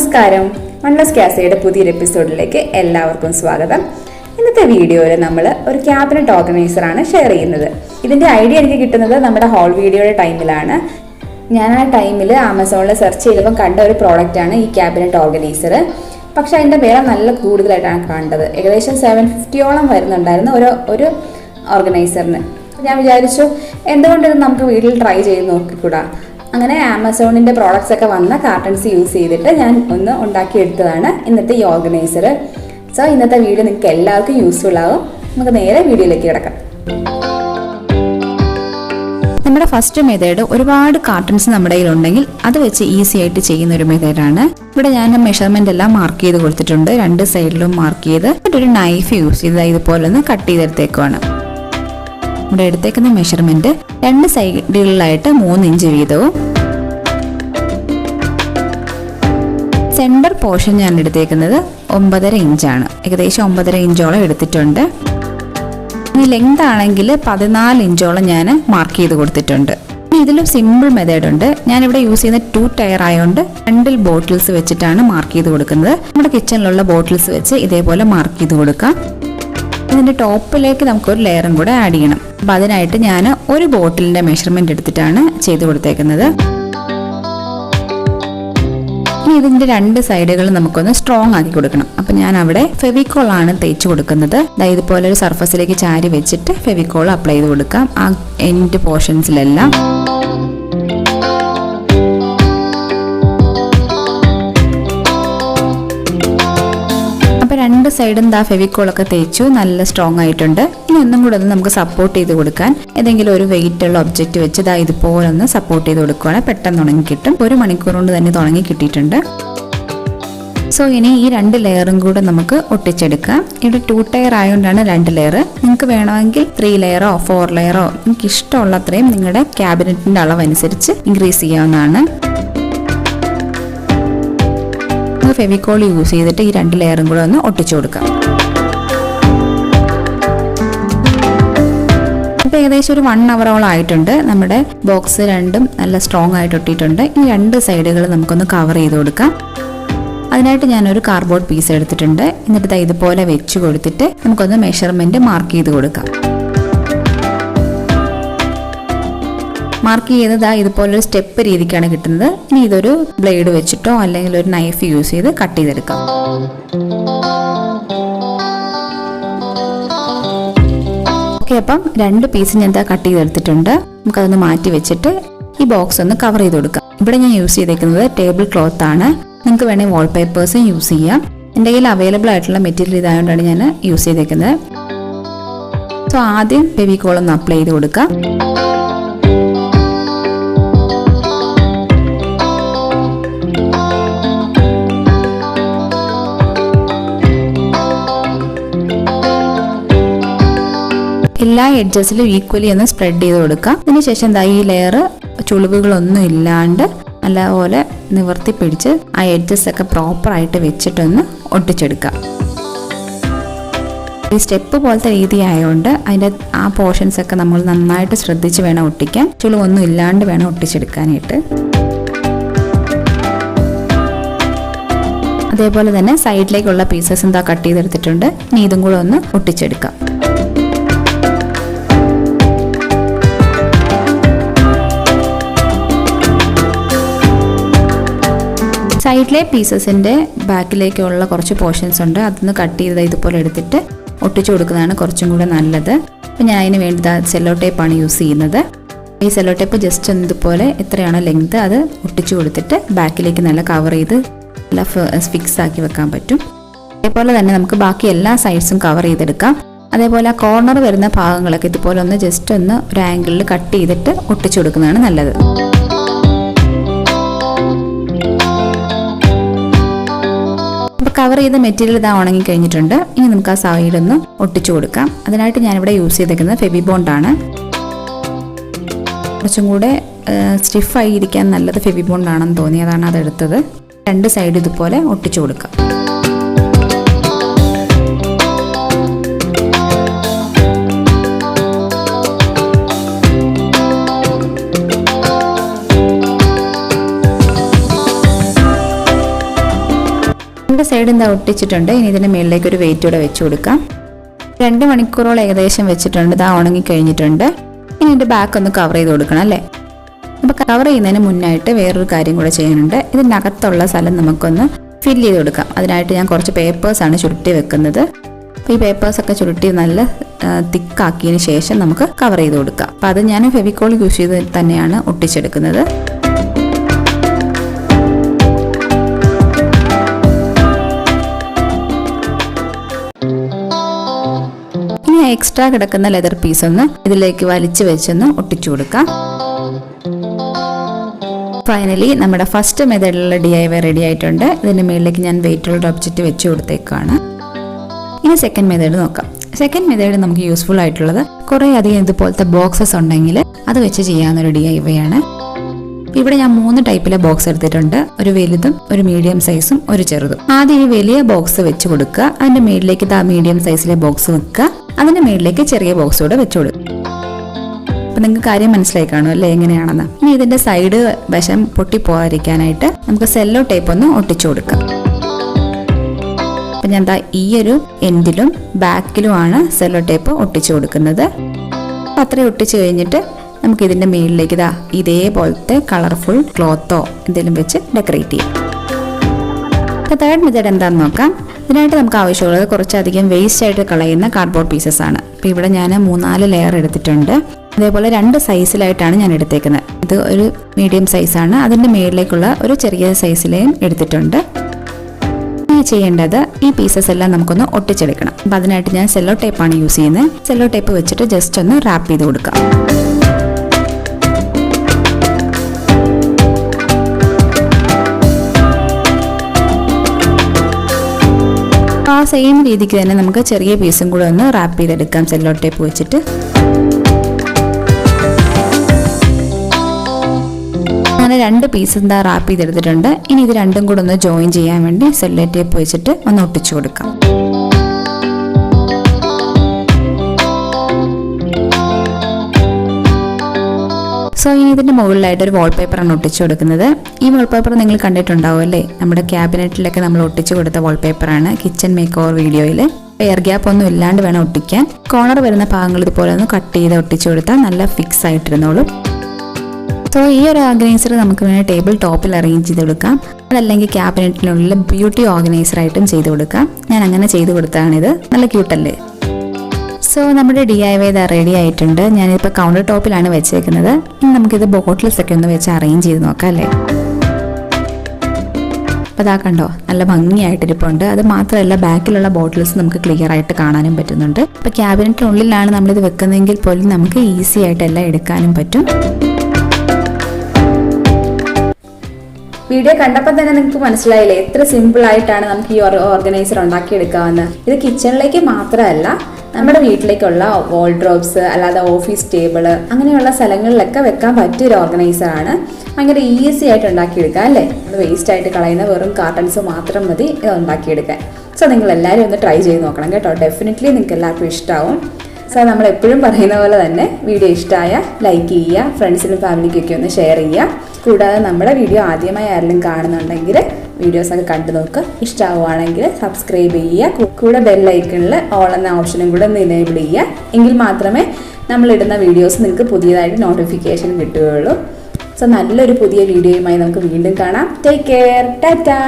നമസ്കാരം. മൺലസ് കാസയുടെ പുതിയൊരു എപ്പിസോഡിലേക്ക് എല്ലാവർക്കും സ്വാഗതം. ഇന്നത്തെ വീഡിയോയിൽ നമ്മൾ ഒരു ക്യാബിനറ്റ് ഓർഗനൈസറാണ് ഷെയർ ചെയ്യുന്നത്. ഇതിൻ്റെ ഐഡിയ എനിക്ക് കിട്ടുന്നത് നമ്മുടെ ഹോൾ വീഡിയോയുടെ ടൈമിലാണ്. ഞാൻ ആ ടൈമിൽ ആമസോണിൽ സെർച്ച് ചെയ്തപ്പോൾ കണ്ട ഒരു പ്രോഡക്റ്റാണ് ഈ ക്യാബിനറ്റ് ഓർഗനൈസർ. പക്ഷേ അതിൻ്റെ വില നല്ല കൂടുതലായിട്ടാണ് കണ്ടത്. ഏകദേശം 750ഓളം വരുന്നുണ്ടായിരുന്നു ഒരു ഓർഗനൈസറിന്. ഞാൻ വിചാരിച്ചു എന്തുകൊണ്ടിത് നമുക്ക് വീട്ടിൽ ട്രൈ ചെയ്ത് നോക്കിക്കൂടാ. അങ്ങനെ ആമസോണിൻ്റെ പ്രോഡക്റ്റ്സ് ഒക്കെ വന്ന കാർട്ടൺസ് യൂസ് ചെയ്തിട്ട് ഞാൻ ഒന്ന് ഉണ്ടാക്കിയെടുത്തതാണ് ഇന്നത്തെ ഈ ഓർഗനൈസർ. സോ ഇന്നത്തെ വീഡിയോ നിങ്ങൾക്ക് എല്ലാവർക്കും യൂസ്ഫുൾ ആകും. നമുക്ക് നേരെ വീഡിയോയിലേക്ക് കിടക്കാം. നമ്മുടെ ഫസ്റ്റ് മെത്തേഡ് ഒരുപാട് കാർട്ടൺസ് നമ്മുടെ കയ്യിലുണ്ടെങ്കിൽ അത് വെച്ച് ഈസി ആയിട്ട് ചെയ്യുന്ന ഒരു മെത്തേഡാണ്. ഇവിടെ ഞാൻ മെഷർമെന്റ് എല്ലാം മാർക്ക് ചെയ്ത് കൊടുത്തിട്ടുണ്ട്. രണ്ട് സൈഡിലും മാർക്ക് ചെയ്ത് ഒരു നൈഫ് യൂസ് ചെയ്ത് ഇതുപോലെ ഒന്ന് കട്ട് ചെയ്തെടുത്തേക്കുവാണ്. ഇവിടെ എടുത്തേക്കുന്ന മെഷർമെന്റ് രണ്ട് സൈഡുകളിലായിട്ട് 3 ഇഞ്ച് വീതവും. സെന്റർ പോർഷൻ ഞാൻ എടുത്തേക്കുന്നത് 9.5 ഇഞ്ചാണ്. ഏകദേശം 9.5 ഇഞ്ചോളം എടുത്തിട്ടുണ്ട്. ഇനി ലെങ്ത് ആണെങ്കിൽ 14 ഇഞ്ചോളം ഞാൻ മാർക്ക് ചെയ്ത് കൊടുത്തിട്ടുണ്ട്. ഇനി ഇതിലും സിമ്പിൾ മെത്തേഡ് ഉണ്ട്. ഞാനിവിടെ യൂസ് ചെയ്യുന്ന 2 ടയർ ആയതുകൊണ്ട് 2 ബോട്ടിൽസ് വെച്ചിട്ടാണ് മാർക്ക് ചെയ്ത് കൊടുക്കുന്നത്. നമ്മുടെ കിച്ചണിലുള്ള ബോട്ടിൽസ് വെച്ച് ഇതേപോലെ മാർക്ക് ചെയ്ത് കൊടുക്കാം. ഇതിൻ്റെ ടോപ്പിലേക്ക് നമുക്കൊരു ലെയറും കൂടെ ആഡ് ചെയ്യണം. അപ്പം അതിനായിട്ട് ഞാൻ ഒരു ബോട്ടിലിൻ്റെ മെഷർമെൻറ്റ് എടുത്തിട്ടാണ് ചെയ്ത് കൊടുത്തേക്കുന്നത്. ഇനി ഇതിൻ്റെ 2 സൈഡുകൾ നമുക്കൊന്ന് സ്ട്രോങ് ആക്കി കൊടുക്കണം. അപ്പം ഞാൻ അവിടെ ഫെവിക്കോളാണ് തേച്ച് കൊടുക്കുന്നത്. ഇതുപോലെ ഒരു സർഫസിലേക്ക് ചാരി വെച്ചിട്ട് ഫെവിക്കോൾ അപ്ലൈ ചെയ്ത് കൊടുക്കാം ആ എൻഡ് പോർഷൻസിലെല്ലാം. അപ്പോൾ 2 സൈഡും ഫെവിക്കോളൊക്കെ തേച്ചു നല്ല സ്ട്രോങ് ആയിട്ടുണ്ട്. ഇനി ഒന്നും കൂടെ ഒന്ന് നമുക്ക് സപ്പോർട്ട് ചെയ്ത് കൊടുക്കാൻ ഏതെങ്കിലും ഒരു വെയിറ്റ് ഉള്ള ഒബ്ജക്റ്റ് വെച്ച് ഇതുപോലെ ഒന്ന് സപ്പോർട്ട് ചെയ്ത് കൊടുക്കുകയാണെങ്കിൽ പെട്ടെന്ന് ഉണങ്ങി കിട്ടും. 1 മണിക്കൂർ കൊണ്ട് തന്നെ തുടങ്ങി കിട്ടിയിട്ടുണ്ട്. സോ ഇനി ഈ 2 ലെയറും കൂടെ നമുക്ക് ഒട്ടിച്ചെടുക്കാം. ഇവിടെ 2 ടയർ ആയതുകൊണ്ടാണ് 2 ലെയർ. നിങ്ങൾക്ക് വേണമെങ്കിൽ 3 ലെയറോ 4 ലെയറോ നിങ്ങൾക്ക് ഇഷ്ടമുള്ള അത്രയും നിങ്ങളുടെ ക്യാബിനറ്റിൻ്റെ അളവനുസരിച്ച് ഇൻക്രീസ് ചെയ്യാവുന്നതാണ്. ഫെവിക്കോൾ യൂസ് ചെയ്തിട്ട് ഈ 2 ലെയറും കൂടെ ഒന്ന് ഒട്ടിച്ചു കൊടുക്കാം. ഇപ്പോൾ ഏകദേശം ഒരു 1 അവറോളം ആയിട്ടുണ്ട്. നമ്മുടെ ബോക്സ് രണ്ടും നല്ല സ്ട്രോങ് ആയിട്ട് ഒട്ടിയിട്ടുണ്ട്. ഈ 2 സൈഡുകൾ നമുക്കൊന്ന് കവർ ചെയ്ത് കൊടുക്കാം. അതിനായിട്ട് ഞാനൊരു കാർഡ്ബോർഡ് പീസ് എടുത്തിട്ടുണ്ട്. എന്നിട്ട് ഇതുപോലെ വെച്ച് കൊടുത്തിട്ട് നമുക്കൊന്ന് മെഷർമെൻറ്റ് മാർക്ക് ചെയ്ത് കൊടുക്കാം. മാർക്ക് ചെയ്തത് ഇതുപോലൊരു സ്റ്റെപ്പ് രീതിക്കാണ് കിട്ടുന്നത്. ഇനി ഇതൊരു ബ്ലേഡ് വെച്ചിട്ടോ അല്ലെങ്കിൽ ഒരു നൈഫ് യൂസ് ചെയ്ത് കട്ട് ചെയ്തെടുക്കാം. ഓക്കെ, അപ്പം 2 പീസ് ഞാൻ കട്ട് ചെയ്തെടുത്തിട്ടുണ്ട്. നമുക്കതൊന്ന് മാറ്റി വെച്ചിട്ട് ഈ ബോക്സ് ഒന്ന് കവർ ചെയ്ത് കൊടുക്കാം. ഇവിടെ ഞാൻ യൂസ് ചെയ്തേക്കുന്നത് ടേബിൾ ക്ലോത്ത് ആണ്. നിങ്ങൾക്ക് വേണമെങ്കിൽ വാൾപേപ്പേഴ്സും യൂസ് ചെയ്യാം. എൻ്റെ കയ്യിൽ അവൈലബിൾ ആയിട്ടുള്ള മെറ്റീരിയൽ ഇതായതുകൊണ്ടാണ് ഞാൻ യൂസ് ചെയ്തേക്കുന്നത്. സോ ആദ്യം ഫെവിക്കോൾ ഒന്ന് അപ്ലൈ ചെയ്ത് കൊടുക്കാം. എല്ലാ എഡ്ജസിലും ഈക്വലി ഒന്ന് സ്പ്രെഡ് ചെയ്ത് കൊടുക്കാം. അതിനുശേഷം ഈ ലെയർ ചുളിവുകളൊന്നും ഇല്ലാണ്ട് നല്ലപോലെ നിവർത്തി പിടിച്ച് ആ എഡ്ജസ് ഒക്കെ പ്രോപ്പറായിട്ട് വെച്ചിട്ടൊന്ന് ഒട്ടിച്ചെടുക്കാം. ഈ സ്റ്റെപ്പ് പോലത്തെ രീതി ആയതുകൊണ്ട് അതിൻ്റെ ആ പോർഷൻസ് ഒക്കെ നമ്മൾ നന്നായിട്ട് ശ്രദ്ധിച്ച് വേണം ഒട്ടിക്കാൻ. ചുളിവൊന്നും ഇല്ലാണ്ട് വേണം ഒട്ടിച്ചെടുക്കാനായിട്ട്. അതേപോലെ തന്നെ സൈഡിലേക്കുള്ള പീസസ് കട്ട് ചെയ്തെടുത്തിട്ടുണ്ട്. ഇനി ഇതും കൂടെ ഒന്ന് ഒട്ടിച്ചെടുക്കാം. സൈഡിലെ പീസസിൻ്റെ ബാക്കിലേക്കുള്ള കുറച്ച് പോർഷൻസ് ഉണ്ട്. അതൊന്ന് കട്ട് ചെയ്ത് ഇതുപോലെ എടുത്തിട്ട് ഒട്ടിച്ചു കൊടുക്കുന്നതാണ് കുറച്ചും കൂടെ നല്ലത്. അപ്പം ഞാൻ അതിന് വേണ്ടി സെല്ലോ ടേപ്പാണ് യൂസ് ചെയ്യുന്നത്. ഈ സെല്ലോ ടേപ്പ് ജസ്റ്റ് ഒന്ന് ഇതുപോലെ എത്രയാണോ ലെങ്ത് അത് ഒട്ടിച്ചു കൊടുത്തിട്ട് ബാക്കിലേക്ക് നല്ല കവർ ചെയ്ത് നല്ല ഫിക്സ് ആക്കി വെക്കാൻ പറ്റും. അതേപോലെ തന്നെ നമുക്ക് ബാക്കി എല്ലാ സൈഡ്സും കവർ ചെയ്തെടുക്കാം. അതേപോലെ ആ കോർണർ വരുന്ന ഭാഗങ്ങളൊക്കെ ഇതുപോലെ ഒന്ന് ജസ്റ്റ് ഒന്ന് ഒരു ആംഗിളിൽ കട്ട് ചെയ്തിട്ട് ഒട്ടിച്ചു കൊടുക്കുന്നതാണ് നല്ലത്. കവർ ചെയ്ത മെറ്റീരിയൽ ഉണങ്ങി കഴിഞ്ഞിട്ടുണ്ട്. ഇനി നമുക്ക് ആ സൈഡൊന്ന് ഒട്ടിച്ചു കൊടുക്കാം. അതിനായിട്ട് ഞാനിവിടെ യൂസ് ചെയ്തേക്കുന്നത് ഫെവി ബോണ്ടാണ്. കുറച്ചും കൂടെ സ്റ്റിഫായി ഇരിക്കാൻ നല്ലത് ഫെവി ബോണ്ടാണെന്ന് തോന്നി, അതാണ് അതെടുത്തത്. 2 സൈഡ് ഇതുപോലെ ഒട്ടിച്ചു കൊടുക്കാം. സൈഡ് എന്താ ഒട്ടിച്ചിട്ടുണ്ട്. ഇനി ഇതിൻ്റെ മുകളിലേക്ക് ഒരു വെയിറ്റ് കൂടെ വെച്ച് കൊടുക്കാം. 2 മണിക്കൂറോളം ഏകദേശം വെച്ചിട്ടുണ്ട്. ഇതാ ഉണങ്ങി കഴിഞ്ഞിട്ടുണ്ട്. ഇനി ഇതിൻ്റെ ബാക്ക് ഒന്ന് കവർ ചെയ്ത് കൊടുക്കണം അല്ലേ. അപ്പോൾ കവർ ചെയ്യുന്നതിന് മുന്നായിട്ട് വേറൊരു കാര്യം കൂടെ ചെയ്യാനുണ്ട്. ഇതിനകത്തുള്ള സ്ഥലം നമുക്കൊന്ന് ഫില്ല് ചെയ്ത് കൊടുക്കാം. അതിനായിട്ട് ഞാൻ കുറച്ച് പേപ്പേഴ്സാണ് ചുരുട്ടി വെക്കുന്നത്. അപ്പോൾ ഈ പേപ്പേഴ്സൊക്കെ ചുരുട്ടി നല്ല തിക്കാക്കിയതിന് ശേഷം നമുക്ക് കവർ ചെയ്ത് കൊടുക്കാം. അപ്പോൾ അത് ഞാൻ ഫെവിക്കോൾ യൂസ് ചെയ്ത് തന്നെയാണ് ഒട്ടിച്ചെടുക്കുന്നത്. ഇനി എക്സ്ട്രാ കിടക്കുന്ന ലെതർ പീസ് ഒന്ന് ഇതിലേക്ക് വലിച്ചു വെച്ചൊന്ന് ഒട്ടിച്ചു കൊടുക്കാം. ഫൈനലി നമ്മുടെ ഫസ്റ്റ് മെത്തേഡിലുള്ള DIY റെഡി ആയിട്ടുണ്ട്. ഇതിൻ്റെ മുകളിലേക്ക് ഞാൻ വെയിറ്റുള്ള ഒബ്ജക്റ്റ് വെച്ച് കൊടുത്തേക്കാണ്. ഇനി സെക്കൻഡ് മെത്തേഡ് നോക്കാം. സെക്കൻഡ് മെത്തേഡ് നമുക്ക് യൂസ്ഫുൾ ആയിട്ടുള്ളത് കുറേ അധികം ഇതുപോലത്തെ ബോക്സസ് ഉണ്ടെങ്കിൽ അത് വെച്ച് ചെയ്യാവുന്നൊരു DIY ആണ്. ഇവിടെ ഞാൻ 3 ടൈപ്പിലെ ബോക്സ് എടുത്തിട്ടുണ്ട്. ഒരു വലുതും ഒരു മീഡിയം സൈസും ഒരു ചെറുതും. ആദ്യം ഈ വലിയ ബോക്സ് വെച്ച് കൊടുക്കുക. അതിൻ്റെ മുകളിലേക്ക് മീഡിയം സൈസിലെ ബോക്സ് വെക്കുക. അതിൻ്റെ മുകളിലേക്ക് ചെറിയ ബോക്സ് കൂടെ വെച്ച് കൊടുക്കുക. അപ്പം നിങ്ങൾക്ക് കാര്യം മനസ്സിലായി കാണും അല്ലേ എങ്ങനെയാണെന്ന്. ഇനി ഇതിൻ്റെ സൈഡ് വശം പൊട്ടിപ്പോകാതിരിക്കാനായിട്ട് നമുക്ക് സെല്ലോ ടേപ്പ് ഒന്ന് ഒട്ടിച്ചു കൊടുക്കാം. അപ്പം ഞാൻ ഈ ഒരു എൻഡിലും ബാക്കിലുമാണ് സെല്ലോ ടേപ്പ് ഒട്ടിച്ചു കൊടുക്കുന്നത്. അപ്പം അത്രയും ഒട്ടിച്ചു കഴിഞ്ഞിട്ട് നമുക്ക് ഇതിൻ്റെ മുകളിലേക്ക് ഇതേപോലത്തെ കളർഫുൾ ക്ലോത്തോ എന്തെങ്കിലും വെച്ച് ഡെക്കറേറ്റ് ചെയ്യാം. അപ്പോൾ തേർഡ് മെത്തേഡ് എന്താണെന്ന് നോക്കാം. ഇതിനായിട്ട് നമുക്ക് ആവശ്യമുള്ളത് കുറച്ചധികം വേസ്റ്റ് ആയിട്ട് കളയുന്ന കാർഡ്ബോർഡ് പീസസ് ആണ്. അപ്പോൾ ഇവിടെ ഞാൻ 3-4 ലെയർ എടുത്തിട്ടുണ്ട്. അതേപോലെ 2 സൈസിലായിട്ടാണ് ഞാൻ എടുത്തേക്കുന്നത്. ഇത് ഒരു മീഡിയം സൈസാണ്. അതിൻ്റെ മുകളിലേക്കുള്ള ഒരു ചെറിയ സൈസിലെയും എടുത്തിട്ടുണ്ട്. ഇനി ചെയ്യേണ്ടത് ഈ പീസസ് എല്ലാം നമുക്കൊന്ന് ഒട്ടിച്ചെടുക്കണം. അപ്പം അതിനായിട്ട് ഞാൻ സെല്ലോ ടേപ്പാണ് യൂസ് ചെയ്യുന്നത്. സെല്ലോ ടേപ്പ് വെച്ചിട്ട് ജസ്റ്റ് ഒന്ന് റാപ്പ് ചെയ്ത് കൊടുക്കാം. ആ സെയിം രീതിക്ക് തന്നെ നമുക്ക് ചെറിയ പീസും കൂടെ ഒന്ന് റാപ്പ് ചെയ്തെടുക്കാം സെല്ലോ ടേപ്പ് വെച്ചിട്ട്. അങ്ങനെ 2 പീസ് റാപ്പ് ചെയ്തെടുത്തിട്ടുണ്ട്. ഇനി ഇത് രണ്ടും കൂടെ ഒന്ന് ജോയിൻ ചെയ്യാൻ വേണ്ടി സെല്ലോ ടേപ്പ് വെച്ചിട്ട് ഒന്ന് ഒട്ടിച്ചു കൊടുക്കാം. സോ ഇനി ഇതിൻ്റെ മുകളിലായിട്ട് ഒരു വാൾപേപ്പറാണ് ഒട്ടിച്ചു കൊടുക്കുന്നത്. ഈ വാൾപേപ്പർ നിങ്ങൾ കണ്ടിട്ടുണ്ടാവും അല്ലേ. നമ്മുടെ ക്യാബിനറ്റിലൊക്കെ നമ്മൾ ഒട്ടിച്ചു കൊടുത്ത വാൾപേപ്പറാണ് കിച്ചൺ മേക്കോവർ വീഡിയോയിൽ. എയർ ഗ്യാപ്പ് ഒന്നും ഇല്ലാണ്ട് വേണം ഒട്ടിക്കാൻ. കോർണർ വരുന്ന ഭാഗങ്ങൾ ഇതുപോലെ ഒന്ന് കട്ട് ചെയ്ത് ഒട്ടിച്ചു കൊടുത്താൽ നല്ല ഫിക്സ് ആയിട്ടിരുന്നോളും. സോ ഈ ഒരു ഓർഗനൈസർ നമുക്ക് വേണേൽ ടേബിൾ ടോപ്പിൽ അറേഞ്ച് ചെയ്ത് കൊടുക്കാം. അതല്ലെങ്കിൽ ക്യാബിനറ്റിനുള്ളിൽ ബ്യൂട്ടി ഓർഗനൈസറായിട്ടും ചെയ്ത് കൊടുക്കാം. ഞാൻ അങ്ങനെ ചെയ്ത് കൊടുത്താണിത്. നല്ല ക്യൂട്ടല്ലേ. സോ നമ്മുടെ DIY റെഡി ആയിട്ടുണ്ട്. ഞാനിപ്പോൾ കൗണ്ടർ ടോപ്പിലാണ് വെച്ചേക്കുന്നത്. ഇനി നമുക്കിത് ബോട്ടിൽസ് ഒക്കെ ഒന്ന് വെച്ച് അറേഞ്ച് ചെയ്ത് നോക്കാം അല്ലേ. അപ്പോൾ അതാ കണ്ടോ, നല്ല ഭംഗിയായിട്ടിരിപ്പുണ്ട്. അത് മാത്രമല്ല ബാക്കിലുള്ള ബോട്ടിൽസ് നമുക്ക് ക്ലിയർ ആയിട്ട് കാണാനും പറ്റുന്നുണ്ട്. ഇപ്പോൾ ക്യാബിനറ്റിനുള്ളിലാണ് നമ്മളിത് വെക്കുന്നതെങ്കിൽ പോലും നമുക്ക് ഈസി ആയിട്ട് എല്ലാം എടുക്കാനും പറ്റും. വീഡിയോ കണ്ടപ്പോൾ തന്നെ നിങ്ങൾക്ക് മനസ്സിലായില്ലേ എത്ര സിമ്പിൾ ആയിട്ടാണ് നമുക്ക് ഈ ഓർഗനൈസർ ഉണ്ടാക്കിയെടുക്കാവുന്ന. ഇത് കിച്ചണിലേക്ക് മാത്രമല്ല നമ്മുടെ വീട്ടിലേക്കുള്ള വാൾഡ്രോബ്സ്, അല്ലാതെ ഓഫീസ് ടേബിള്, അങ്ങനെയുള്ള സ്ഥലങ്ങളിലൊക്കെ വെക്കാൻ പറ്റിയൊരു ഓർഗനൈസറാണ്. ഭയങ്കര ഈസി ആയിട്ട് ഉണ്ടാക്കിയെടുക്കാം അല്ലേ. അത് വേസ്റ്റ് ആയിട്ട് കളയുന്ന വെറും കാർട്ടൺസ് മാത്രം മതി ഇത് ഉണ്ടാക്കിയെടുക്കാൻ. സോ നിങ്ങൾ എല്ലാവരും ഒന്ന് ട്രൈ ചെയ്ത് നോക്കണം കേട്ടോ. ഡെഫിനറ്റ്ലി നിങ്ങൾക്ക് എല്ലാവർക്കും ഇഷ്ടമാവും. സോ നമ്മൾ എപ്പോഴും പറയുന്ന പോലെ തന്നെ വീഡിയോ ഇഷ്ടമായ ലൈക്ക് ചെയ്യുക, ഫ്രണ്ട്സിനും ഫാമിലിക്കൊക്കെ ഒന്ന് ഷെയർ ചെയ്യുക. കൂടാതെ നമ്മുടെ വീഡിയോ ആദ്യമായി ആരെങ്കിലും കാണുന്നുണ്ടെങ്കിൽ വീഡിയോസൊക്കെ കണ്ടു നോക്കുക. ഇഷ്ടമാവുകയാണെങ്കിൽ സബ്സ്ക്രൈബ് ചെയ്യുക. കൂടെ ബെല്ലൈക്കണിൽ ഓൾ എന്ന ഓപ്ഷനും കൂടെ ഒന്ന് എനേബിൾ ചെയ്യുക. എങ്കിൽ മാത്രമേ നമ്മളിടുന്ന വീഡിയോസ് നിങ്ങൾക്ക് പുതിയതായിട്ട് നോട്ടിഫിക്കേഷൻ കിട്ടുകയുള്ളൂ. സോ നല്ലൊരു പുതിയ വീഡിയോയുമായി നമുക്ക് വീണ്ടും കാണാം. Take care. ടാറ്റാ.